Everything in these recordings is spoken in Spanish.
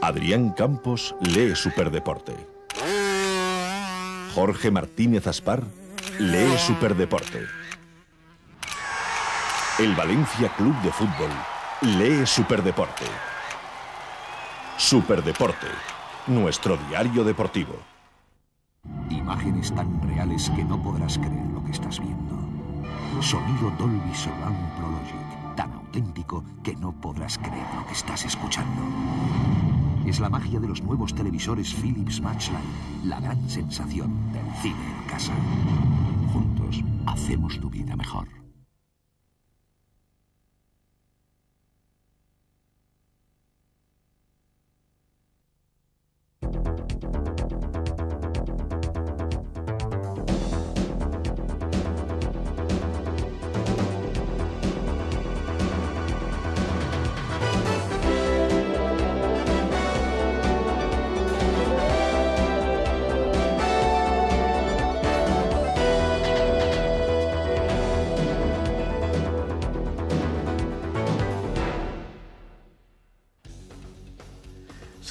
Adrián Campos lee Superdeporte. Jorge Martínez Aspar lee Superdeporte. El Valencia Club de Fútbol lee Superdeporte. Superdeporte, nuestro diario deportivo. Imágenes tan reales que no podrás creer lo que estás viendo. Sonido Dolby Surround Pro Logic, tan auténtico que no podrás creer lo que estás escuchando. Es la magia de los nuevos televisores Philips Matchline, la gran sensación del cine en casa. Juntos hacemos tu vida mejor.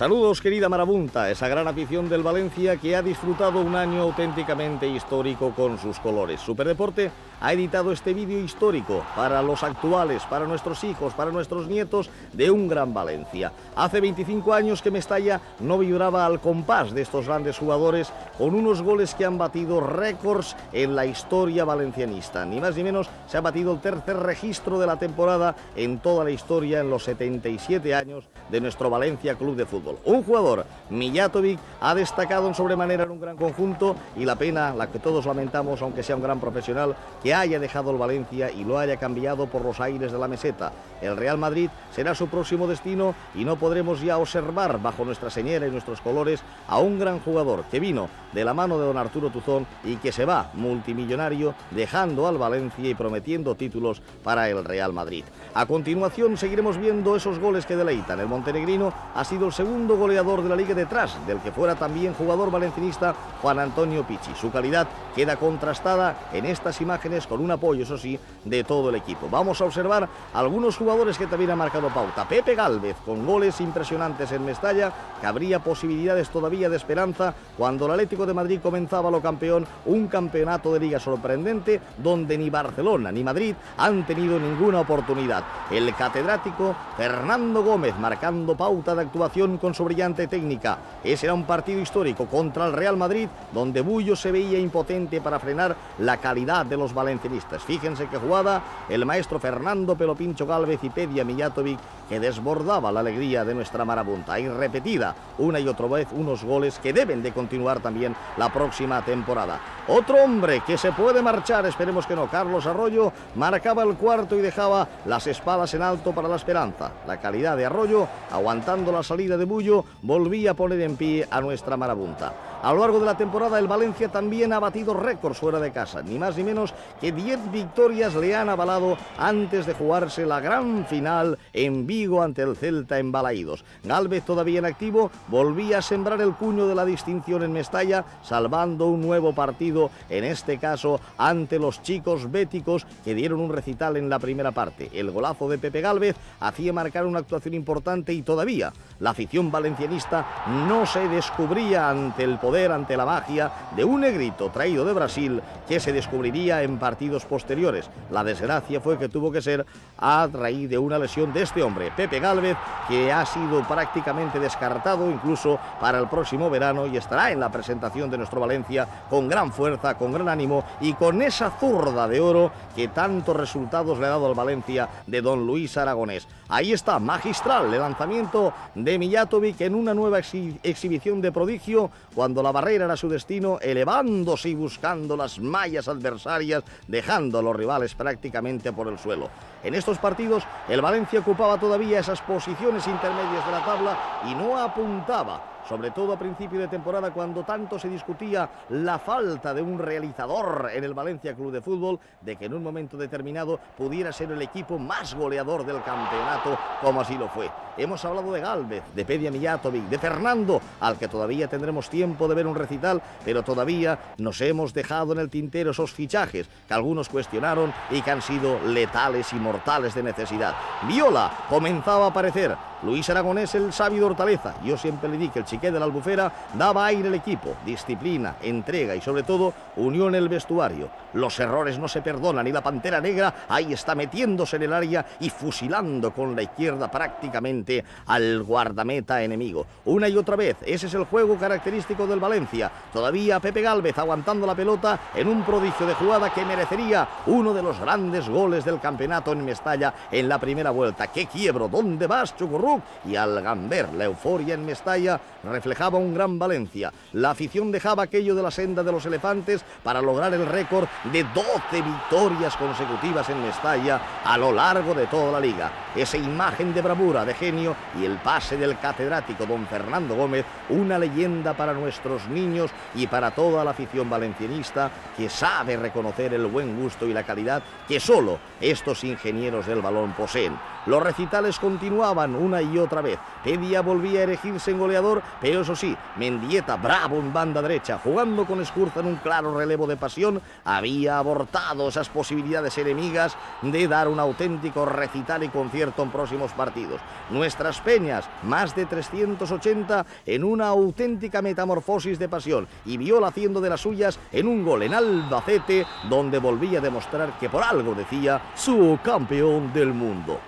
Saludos, querida marabunta, esa gran afición del Valencia que ha disfrutado un año auténticamente histórico con sus colores. Superdeporte ha editado este vídeo histórico para los actuales, para nuestros hijos, para nuestros nietos de un gran Valencia. Hace 25 años que Mestalla no vibraba al compás de estos grandes jugadores con unos goles que han batido récords en la historia valencianista. Ni más ni menos se ha batido el tercer registro de la temporada en toda la historia en los 77 años de nuestro Valencia Club de Fútbol. Un jugador, Mijatovic, ha destacado en sobremanera en un gran conjunto y la pena, la que todos lamentamos, aunque sea un gran profesional, que haya dejado el Valencia y lo haya cambiado por los aires de la meseta. El Real Madrid será su próximo destino y no podremos ya observar bajo nuestra señera y nuestros colores a un gran jugador que vino de la mano de don Arturo Tuzón y que se va multimillonario dejando al Valencia y prometiendo títulos para el Real Madrid. A continuación seguiremos viendo esos goles que deleitan. El montenegrino ha sido el segundo goleador de la liga detrás del que fuera también jugador valencianista Juan Antonio Pichi. Su calidad queda contrastada en estas imágenes con un apoyo, eso sí, de todo el equipo. Vamos a observar algunos jugadores que también han marcado pauta. Pepe Gálvez, con goles impresionantes en Mestalla, que habría posibilidades todavía de esperanza cuando el Atlético de Madrid comenzaba lo campeón, un campeonato de liga sorprendente donde ni Barcelona ni Madrid han tenido ninguna oportunidad. El catedrático Fernando Gómez marcando pauta de actuación con su brillante técnica. Ese era un partido histórico contra el Real Madrid donde Bullo se veía impotente para frenar la calidad de los valencianistas. Fíjense qué jugada, el maestro Fernando Pelopincho Gálvez y Pedia Mijatovic, que desbordaba la alegría de nuestra marabunta. Y repetida una y otra vez unos goles que deben de continuar también la próxima temporada. Otro hombre que se puede marchar, esperemos que no, Carlos Arroyo, marcaba el cuarto y dejaba las espadas en alto para la esperanza. La calidad de Arroyo, aguantando la salida de Bullo, volvía a poner en pie a nuestra marabunta. A lo largo de la temporada el Valencia también ha batido récords fuera de casa, ni más ni menos que 10 victorias le han avalado antes de jugarse la gran final en Vigo ante el Celta en Balaídos. Gálvez, todavía en activo, volvía a sembrar el cuño de la distinción en Mestalla, salvando un nuevo partido, en este caso ante los chicos béticos que dieron un recital en la primera parte. El golazo de Pepe Gálvez hacía marcar una actuación importante y todavía la afición valencianista no se descubría ante el poder, ante la magia de un negrito traído de Brasil que se descubriría en partidos posteriores. La desgracia fue que tuvo que ser a raíz de una lesión de este hombre, Pepe Gálvez, que ha sido prácticamente descartado incluso para el próximo verano y estará en la presentación de nuestro Valencia con gran fuerza, con gran ánimo y con esa zurda de oro que tantos resultados le ha dado al Valencia de don Luis Aragonés. Ahí está, magistral el lanzamiento de Mijatovic en una nueva exhibición de prodigio cuando la barrera era su destino, elevándose y buscando las mallas adversarias, dejando a los rivales prácticamente por el suelo. En estos partidos el Valencia ocupaba todavía esas posiciones intermedias de la tabla y no apuntaba sobre todo a principio de temporada cuando tanto se discutía la falta de un realizador en el Valencia Club de Fútbol, de que en un momento determinado pudiera ser el equipo más goleador del campeonato, como así lo fue. Hemos hablado de Gálvez, de Pedia Mijatovic, de Fernando, al que todavía tendremos tiempo de ver un recital, pero todavía nos hemos dejado en el tintero esos fichajes que algunos cuestionaron y que han sido letales y mortales de necesidad. Viola comenzaba a aparecer, Luis Aragonés el sabio de Hortaleza. Yo siempre le di que el chiqué de la Albufera daba aire al equipo, disciplina, entrega y sobre todo unión en el vestuario. Los errores no se perdonan y la Pantera Negra ahí está metiéndose en el área y fusilando con la izquierda prácticamente al guardameta enemigo. Una y otra vez, ese es el juego característico del Valencia. Todavía Pepe Gálvez aguantando la pelota en un prodigio de jugada que merecería uno de los grandes goles del campeonato en Mestalla en la primera vuelta. ¡Qué quiebro! ¿Dónde vas, Chucurruc? Y al Gamber, la euforia en Mestalla reflejaba un gran Valencia. La afición dejaba aquello de la senda de los elefantes para lograr el récord de 12 victorias consecutivas en Mestalla a lo largo de toda la liga. Esa imagen de bravura, de genio y el pase del catedrático don Fernando Gómez, una leyenda para nuestros niños y para toda la afición valencianista que sabe reconocer el buen gusto y la calidad que solo estos ingenieros del balón poseen. Los recitales continuaban una y otra vez. Pedia volvía a erigirse en goleador, pero eso sí, Mendieta, bravo en banda derecha, jugando con Escurza en un claro relevo de pasión, había abortado esas posibilidades enemigas de dar un auténtico recital y concierto en próximos partidos. Nuestras peñas, más de 380 en una auténtica metamorfosis de pasión, y Viola haciendo de las suyas en un gol en Albacete, donde volvía a demostrar que por algo decía su campeón del mundo.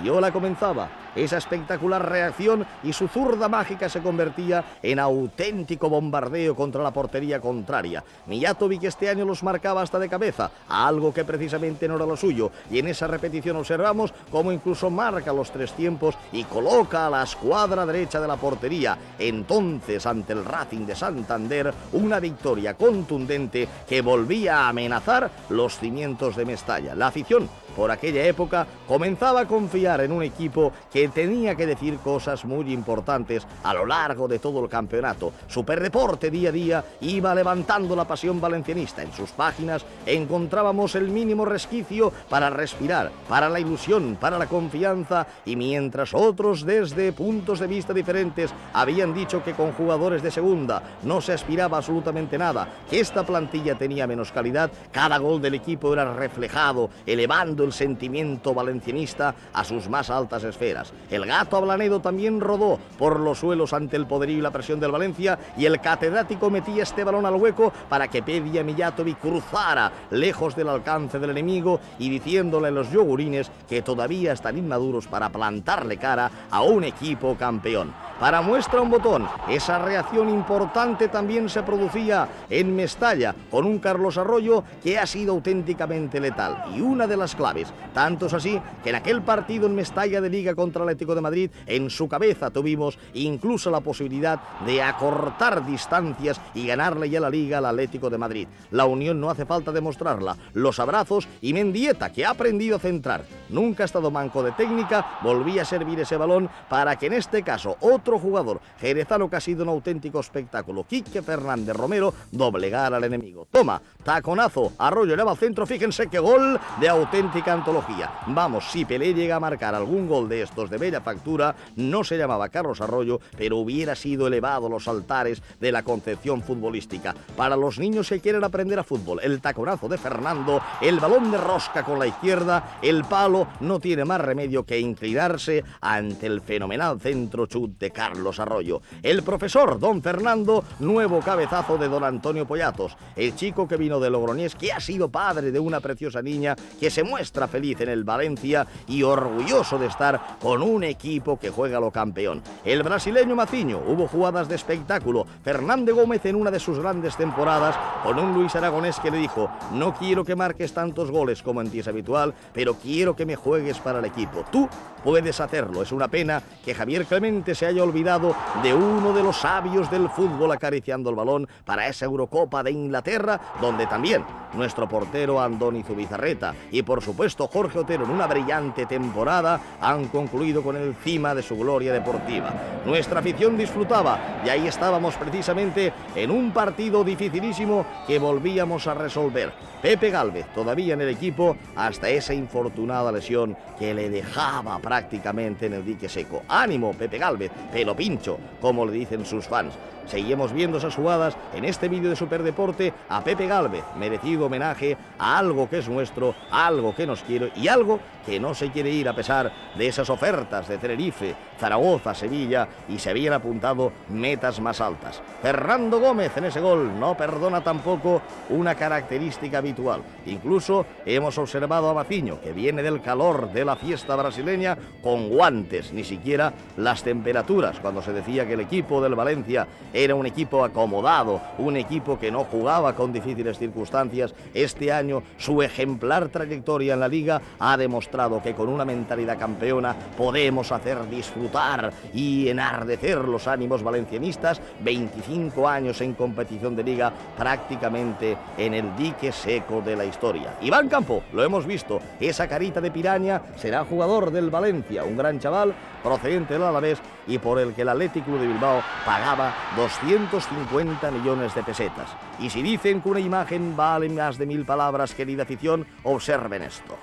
Viola comenzaba esa espectacular reacción y su zurda mágica se convertía en auténtico bombardeo contra la portería contraria. Mijatovic este año los marcaba hasta de cabeza, algo que precisamente no era lo suyo, y en esa repetición observamos cómo incluso marca los tres tiempos y coloca a la escuadra derecha de la portería. Entonces, ante el Racing de Santander, una victoria contundente que volvía a amenazar los cimientos de Mestalla. La afición, por aquella época, comenzaba a confiar en un equipo que tenía que decir cosas muy importantes a lo largo de todo el campeonato. Superdeporte día a día iba levantando la pasión valencianista. En sus páginas encontrábamos el mínimo resquicio para respirar, para la ilusión, para la confianza, y mientras otros desde puntos de vista diferentes habían dicho que con jugadores de segunda no se aspiraba absolutamente nada, que esta plantilla tenía menos calidad, cada gol del equipo era reflejado, elevando el sentimiento valencianista a sus más altas esferas. El Gato Ablanedo también rodó por los suelos ante el poderío y la presión del Valencia, y el catedrático metía este balón al hueco para que Pedia Mijatovic cruzara lejos del alcance del enemigo y diciéndole a los yogurines que todavía están inmaduros para plantarle cara a un equipo campeón. Para muestra un botón, esa reacción importante también se producía en Mestalla, con un Carlos Arroyo que ha sido auténticamente letal y una de las claves. Tanto es así que en aquel partido en Mestalla de Liga contra el Atlético de Madrid, en su cabeza tuvimos incluso la posibilidad de acortar distancias y ganarle ya la Liga al Atlético de Madrid. La unión no hace falta demostrarla, los abrazos, y Mendieta, que ha aprendido a centrar, nunca ha estado manco de técnica, volvía a servir ese balón para que en este caso otro jugador jerezano que ha sido un auténtico espectáculo, Quique Fernández Romero, doblegara al enemigo. Toma, taconazo, Arroyo eleva al centro, fíjense qué gol de auténtica antología. Vamos, si Pelé llega a marcar algún gol de estos de bella factura, no se llamaba Carlos Arroyo, pero hubiera sido elevado a los altares de la concepción futbolística. Para los niños que quieren aprender a fútbol, el taconazo de Fernando, el balón de rosca con la izquierda, el palo, no tiene más remedio que inclinarse ante el fenomenal centro chut de Carlos Arroyo. El profesor don Fernando, nuevo cabezazo de don Antonio Pollatos, el chico que vino de Logroñés, que ha sido padre de una preciosa niña que se muestra feliz en el Valencia y orgulloso de estar con un equipo que juega lo campeón. El brasileño Maciño, hubo jugadas de espectáculo. Fernández Gómez en una de sus grandes temporadas, con un Luis Aragonés que le dijo: no quiero que marques tantos goles como en ti es habitual, pero quiero que me juegues para el equipo. Tú puedes hacerlo. Es una pena que Javier Clemente se haya olvidado de uno de los sabios del fútbol acariciando el balón para esa Eurocopa de Inglaterra, donde también nuestro portero Andoni Zubizarreta y por supuesto Jorge Otero, en una brillante temporada, han concluido con el cima de su gloria deportiva. Nuestra afición disfrutaba y ahí estábamos precisamente en un partido dificilísimo que volvíamos a resolver. Pepe Gálvez todavía en el equipo hasta esa infortunada lesión que le dejaba prácticamente en el dique seco. ¡Ánimo, Pepe Gálvez! ¡Pelo pincho!, como le dicen sus fans. Seguimos viendo esas jugadas en este vídeo de Superdeporte a Pepe Gálvez, merecido homenaje a algo que es nuestro, algo que nos quiere y algo que no se quiere ir a pesar de esas ofertas de Tenerife, Zaragoza, Sevilla, y se habían apuntado metas más altas. Fernando Gómez en ese gol no perdona tampoco una característica habitual. Incluso hemos observado a Maciño, que viene del calor de la fiesta brasileña, con guantes, ni siquiera las temperaturas, cuando se decía que el equipo del Valencia era un equipo acomodado, un equipo que no jugaba con difíciles circunstancias. Este año su ejemplar trayectoria en la Liga ha demostrado que con una mentalidad campeona podemos hacer disfrutar y enardecer los ánimos valencianistas. 25 años en competición de Liga, prácticamente en el dique seco de la historia. Iván Campo, lo hemos visto, esa carita de piraña, será jugador del Valencia, un gran chaval procedente del Alavés y por el que el Athletic Club de Bilbao pagaba 250 millones de pesetas. Y si dicen que una imagen vale más de 1000 palabras, querida afición, observen esto.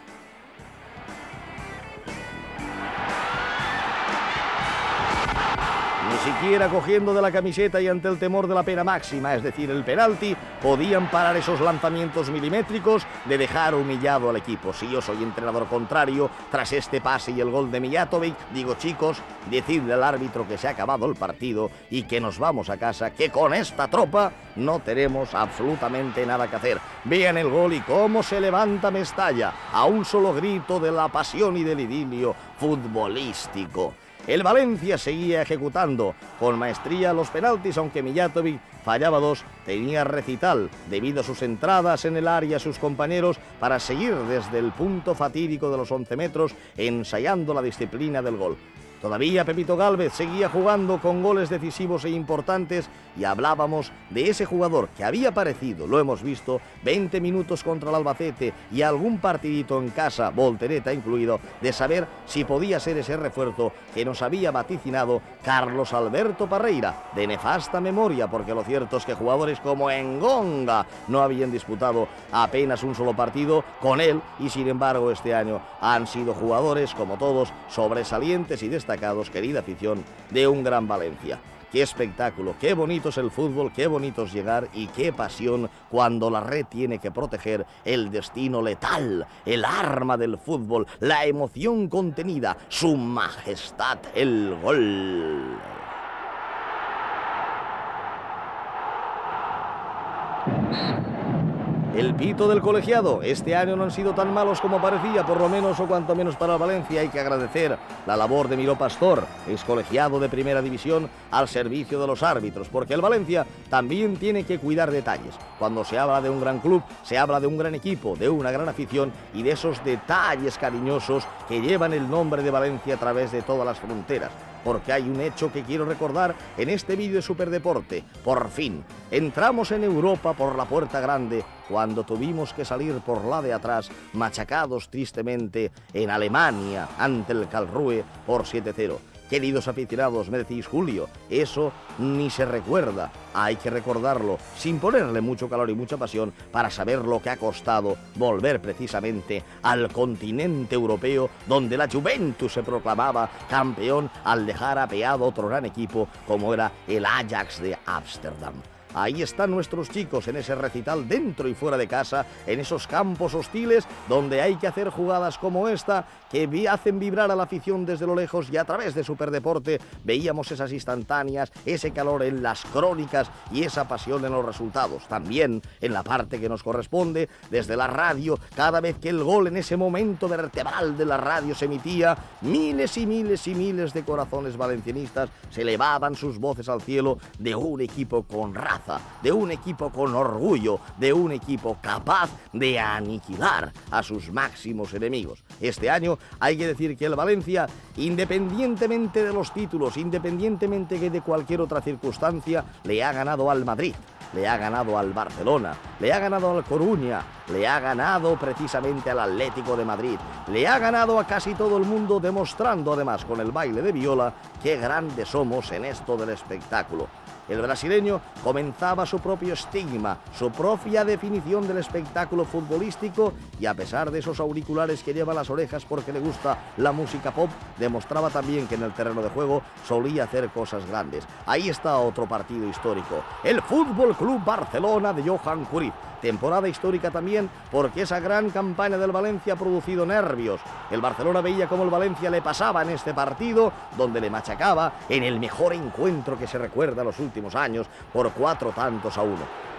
Ni siquiera cogiendo de la camiseta y ante el temor de la pena máxima, es decir, el penalti, podían parar esos lanzamientos milimétricos de dejar humillado al equipo. Si yo soy entrenador contrario, tras este pase y el gol de Mijatovic, digo, chicos, decidle al árbitro que se ha acabado el partido y que nos vamos a casa, que con esta tropa no tenemos absolutamente nada que hacer. Vean el gol y cómo se levanta Mestalla a un solo grito de la pasión y del idilio futbolístico. El Valencia seguía ejecutando con maestría los penaltis, aunque Mijatovic fallaba dos. Tenía recital debido a sus entradas en el área a sus compañeros para seguir desde el punto fatídico de los 11 metros ensayando la disciplina del gol. Todavía Pepito Gálvez seguía jugando con goles decisivos e importantes y hablábamos de ese jugador que había aparecido, lo hemos visto, 20 minutos contra el Albacete y algún partidito en casa, voltereta incluido, de saber si podía ser ese refuerzo que nos había vaticinado Carlos Alberto Parreira, de nefasta memoria, porque lo cierto es que jugadores como Engonga no habían disputado apenas un solo partido con él y sin embargo este año han sido jugadores, como todos, sobresalientes y destacados, querida afición, de un gran Valencia. Qué espectáculo, qué bonito es el fútbol, qué bonito es llegar y qué pasión cuando la red tiene que proteger el destino letal, el arma del fútbol, la emoción contenida, su majestad, el gol. El pito del colegiado. Este año no han sido tan malos como parecía, por lo menos o cuanto menos para el Valencia. Hay que agradecer la labor de Miró Pastor, ex colegiado de primera división, al servicio de los árbitros, porque el Valencia también tiene que cuidar detalles. Cuando se habla de un gran club, se habla de un gran equipo, de una gran afición y de esos detalles cariñosos que llevan el nombre de Valencia a través de todas las fronteras. Porque hay un hecho que quiero recordar en este vídeo de Superdeporte. Por fin, entramos en Europa por la puerta grande cuando tuvimos que salir por la de atrás, machacados tristemente en Alemania ante el Karlsruhe por 7-0. Queridos aficionados, me decís, Julio, eso ni se recuerda. Hay que recordarlo sin ponerle mucho calor y mucha pasión para saber lo que ha costado volver precisamente al continente europeo, donde la Juventus se proclamaba campeón al dejar apeado otro gran equipo como era el Ajax de Ámsterdam. Ahí están nuestros chicos en ese recital dentro y fuera de casa, en esos campos hostiles donde hay que hacer jugadas como esta que hacen vibrar a la afición desde lo lejos, y a través de Superdeporte veíamos esas instantáneas, ese calor en las crónicas y esa pasión en los resultados. También en la parte que nos corresponde, desde la radio, cada vez que el gol en ese momento vertebral de la radio se emitía, miles y miles y miles de corazones valencianistas se elevaban sus voces al cielo de un equipo con rabia tenaza, de un equipo con orgullo, de un equipo capaz de aniquilar a sus máximos enemigos. Este año hay que decir que el Valencia, independientemente de los títulos, independientemente de cualquier otra circunstancia, le ha ganado al Madrid, le ha ganado al Barcelona, le ha ganado al Coruña, le ha ganado precisamente al Atlético de Madrid, le ha ganado a casi todo el mundo, demostrando además con el baile de Viola qué grandes somos en esto del espectáculo. El brasileño comenzaba su propio estigma, su propia definición del espectáculo futbolístico, y a pesar de esos auriculares que lleva a las orejas porque le gusta la música pop, demostraba también que en el terreno de juego solía hacer cosas grandes. Ahí está otro partido histórico, el Fútbol Club Barcelona de Johan Cruyff. Temporada histórica también porque esa gran campaña del Valencia ha producido nervios. El Barcelona veía cómo el Valencia le pasaba en este partido, donde le machacaba en el mejor encuentro que se recuerda en los últimos años por 4-1.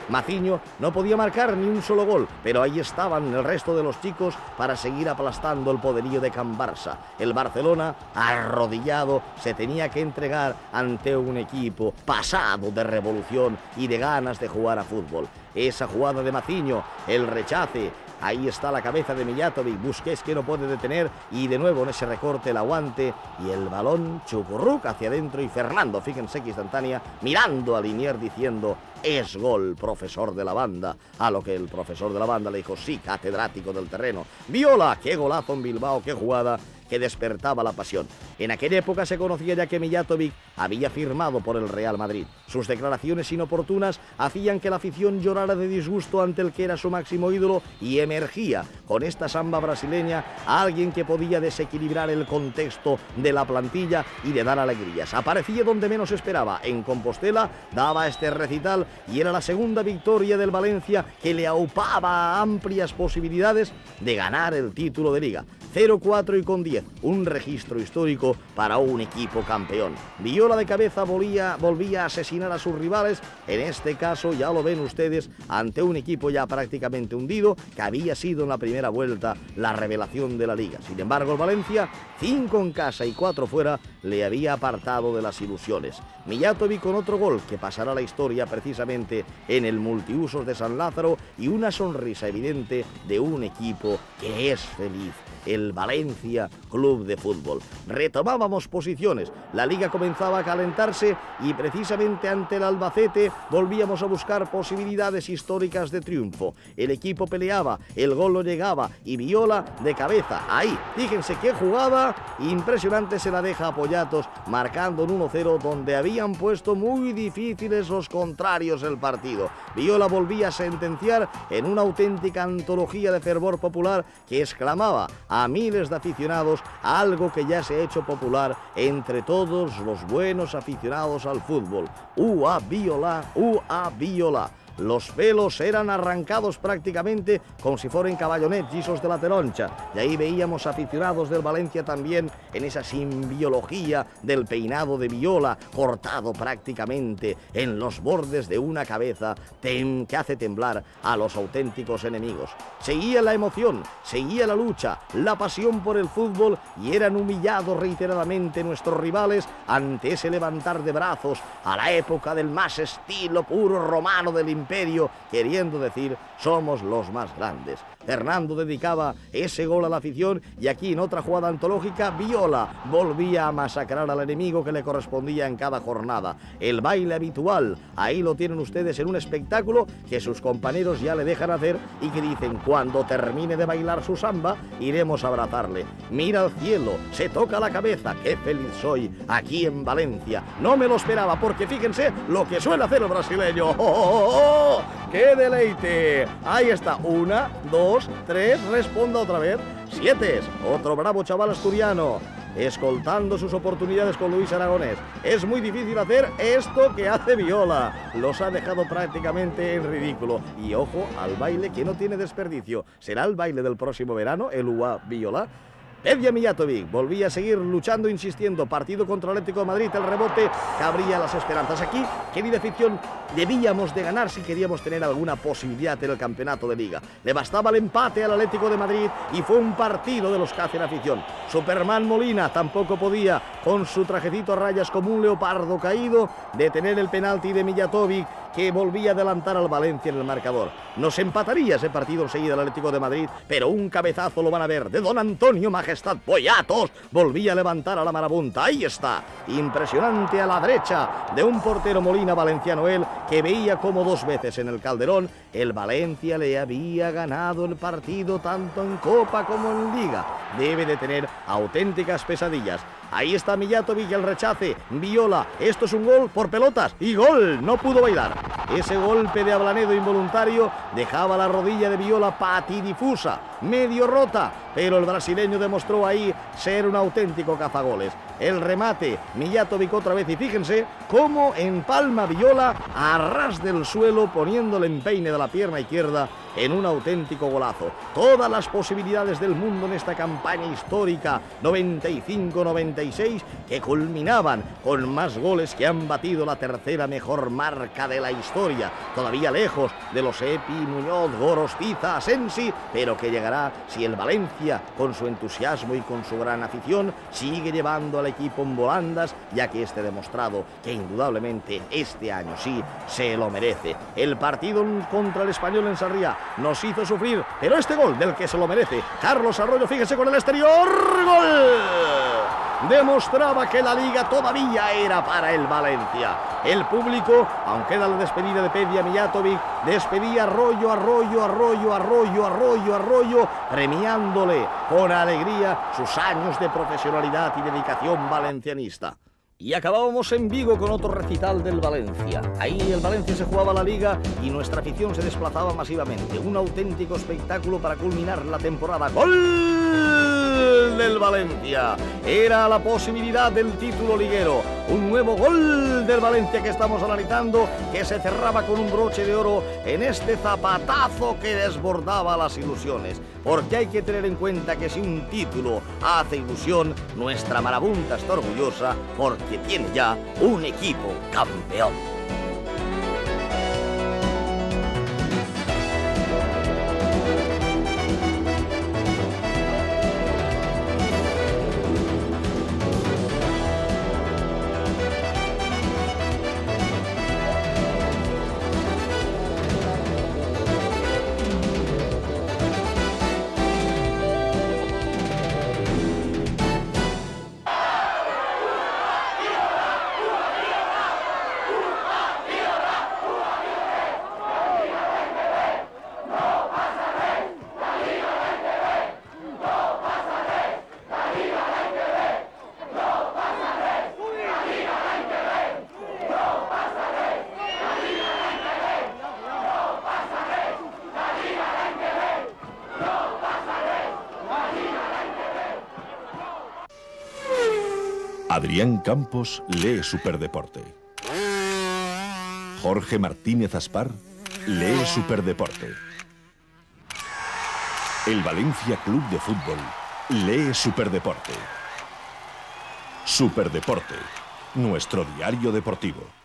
Maciño no podía marcar ni un solo gol, pero ahí estaban el resto de los chicos para seguir aplastando el poderío de Can Barça. El Barcelona, arrodillado, se tenía que entregar ante un equipo pasado de revolución y de ganas de jugar a fútbol. Esa jugada de Maciño, el rechace, ahí está la cabeza de Mijatovic, Busquets que no puede detener, y de nuevo en ese recorte el aguante y el balón chucurruc hacia adentro, y Fernando, fíjense que instantánea, mirando a Liniers diciendo: es gol, profesor de la banda. A lo que el profesor de la banda le dijo: sí, catedrático del terreno. Viola, qué golazo en Bilbao, qué jugada que despertaba la pasión. En aquella época se conocía ya que Mijatovic había firmado por el Real Madrid. Sus declaraciones inoportunas hacían que la afición llorara de disgusto ante el que era su máximo ídolo, y emergía con esta samba brasileña a alguien que podía desequilibrar el contexto de la plantilla y de dar alegrías. Aparecía donde menos esperaba, en Compostela, daba este recital y era la segunda victoria del Valencia que le aupaba amplias posibilidades de ganar el título de Liga. 0-4 y con 10, un registro histórico para un equipo campeón. Viola de cabeza volvía a asesinar a sus rivales, en este caso ya lo ven ustedes, ante un equipo ya prácticamente hundido, que había sido en la primera vuelta la revelación de la Liga. Sin embargo, el Valencia, 5 en casa y 4 fuera, le había apartado de las ilusiones. Mijatovic con otro gol que pasará a la historia precisamente en el multiusos de San Lázaro, y una sonrisa evidente de un equipo que es feliz. El Valencia Club de Fútbol. Retomábamos posiciones, la Liga comenzaba a calentarse y precisamente ante el Albacete volvíamos a buscar posibilidades históricas de triunfo. El equipo peleaba, el gol no llegaba y Viola de cabeza, ahí, fíjense qué jugada impresionante, se la deja a Poyatos, marcando un 1-0 donde habían puesto muy difíciles los contrarios el partido. Viola volvía a sentenciar en una auténtica antología de fervor popular que exclamaba a miles de aficionados algo que ya se ha hecho popular entre todos los buenos aficionados al fútbol: ¡Ua Viola! ¡Ua Viola! Los pelos eran arrancados prácticamente como si fueran caballonets llisos de la Teloncha, y ahí veíamos aficionados del Valencia también en esa simbiología del peinado de Viola, cortado prácticamente en los bordes de una cabeza que hace temblar a los auténticos enemigos. Seguía la emoción, seguía la lucha, la pasión por el fútbol, y eran humillados reiteradamente nuestros rivales ante ese levantar de brazos a la época del más estilo puro romano del imperio, queriendo decir: somos los más grandes. Fernando dedicaba ese gol a la afición, y aquí en otra jugada antológica Viola volvía a masacrar al enemigo que le correspondía en cada jornada. El baile habitual, ahí lo tienen ustedes en un espectáculo que sus compañeros ya le dejan hacer y que dicen: cuando termine de bailar su samba iremos a abrazarle. Mira al cielo, se toca la cabeza, qué feliz soy aquí en Valencia. No me lo esperaba, porque fíjense lo que suele hacer el brasileño. ¡Oh, oh, oh! ¡Qué deleite! Ahí está, 1, 2, 3, responda otra vez, 7, otro bravo chaval asturiano, escoltando sus oportunidades con Luis Aragonés. Es muy difícil hacer esto que hace Viola, los ha dejado prácticamente en ridículo. Y ojo al baile que no tiene desperdicio, será el baile del próximo verano, el Ua Viola. Pedia Mijatovic volvía a seguir luchando, insistiendo. Partido contra el Atlético de Madrid, el rebote que abría las esperanzas. Aquí, querida afición, debíamos de ganar si queríamos tener alguna posibilidad en el campeonato de Liga. Le bastaba el empate al Atlético de Madrid y fue un partido de los que hacen afición. Superman Molina tampoco podía, con su trajecito a rayas como un leopardo caído, detener el penalti de Mijatovic, que volvía a adelantar al Valencia en el marcador. Nos empataría ese partido enseguida el Atlético de Madrid, pero un cabezazo lo van a ver de don Antonio Majestad Boyatos. Volvía a levantar a la marabunta. Ahí está, impresionante a la derecha de un portero Molina valenciano él, que veía como 2 veces en el Calderón el Valencia le había ganado el partido tanto en Copa como en Liga. Debe de tener auténticas pesadillas. Ahí está Mijatovic, el rechace, Viola, esto es un gol por pelotas y gol, no pudo bailar. Ese golpe de Ablanedo involuntario dejaba la rodilla de Viola patidifusa, medio rota, pero el brasileño demostró ahí ser un auténtico cazagoles. El remate, Mijatovic otra vez, y fíjense cómo empalma Viola a ras del suelo poniendo el empeine de la pierna izquierda en un auténtico golazo. Todas las posibilidades del mundo en esta campaña histórica 95-96 que culminaban con más goles que han batido la tercera mejor marca de la historia, todavía lejos de los Epi, Muñoz, Gorostiza, Asensi, pero que llegará si el Valencia, con su entusiasmo y con su gran afición, sigue llevando al equipo en volandas, ya que este demostrado que indudablemente este año sí se lo merece. El partido contra el Español en Sarriá nos hizo sufrir, pero este gol del que se lo merece Carlos Arroyo, fíjese con el exterior, ¡gol! Demostraba que la Liga todavía era para el Valencia. El público, aunque era la despedida de Pedia Mijatovic, despedía Arroyo, premiándole con alegría sus años de profesionalidad y dedicación valencianista. Y acabábamos en Vigo con otro recital del Valencia. Ahí el Valencia se jugaba la Liga y nuestra afición se desplazaba masivamente. Un auténtico espectáculo para culminar la temporada. ¡Gol del Valencia! Era la posibilidad del título liguero. Un nuevo gol del Valencia que estamos analizando, que se cerraba con un broche de oro en este zapatazo que desbordaba las ilusiones. Porque hay que tener en cuenta que si un título hace ilusión, nuestra marabunta está orgullosa porque tiene ya un equipo campeón. Adrián Campos lee Superdeporte. Jorge Martínez Aspar lee Superdeporte. El Valencia Club de Fútbol lee Superdeporte. Superdeporte, nuestro diario deportivo.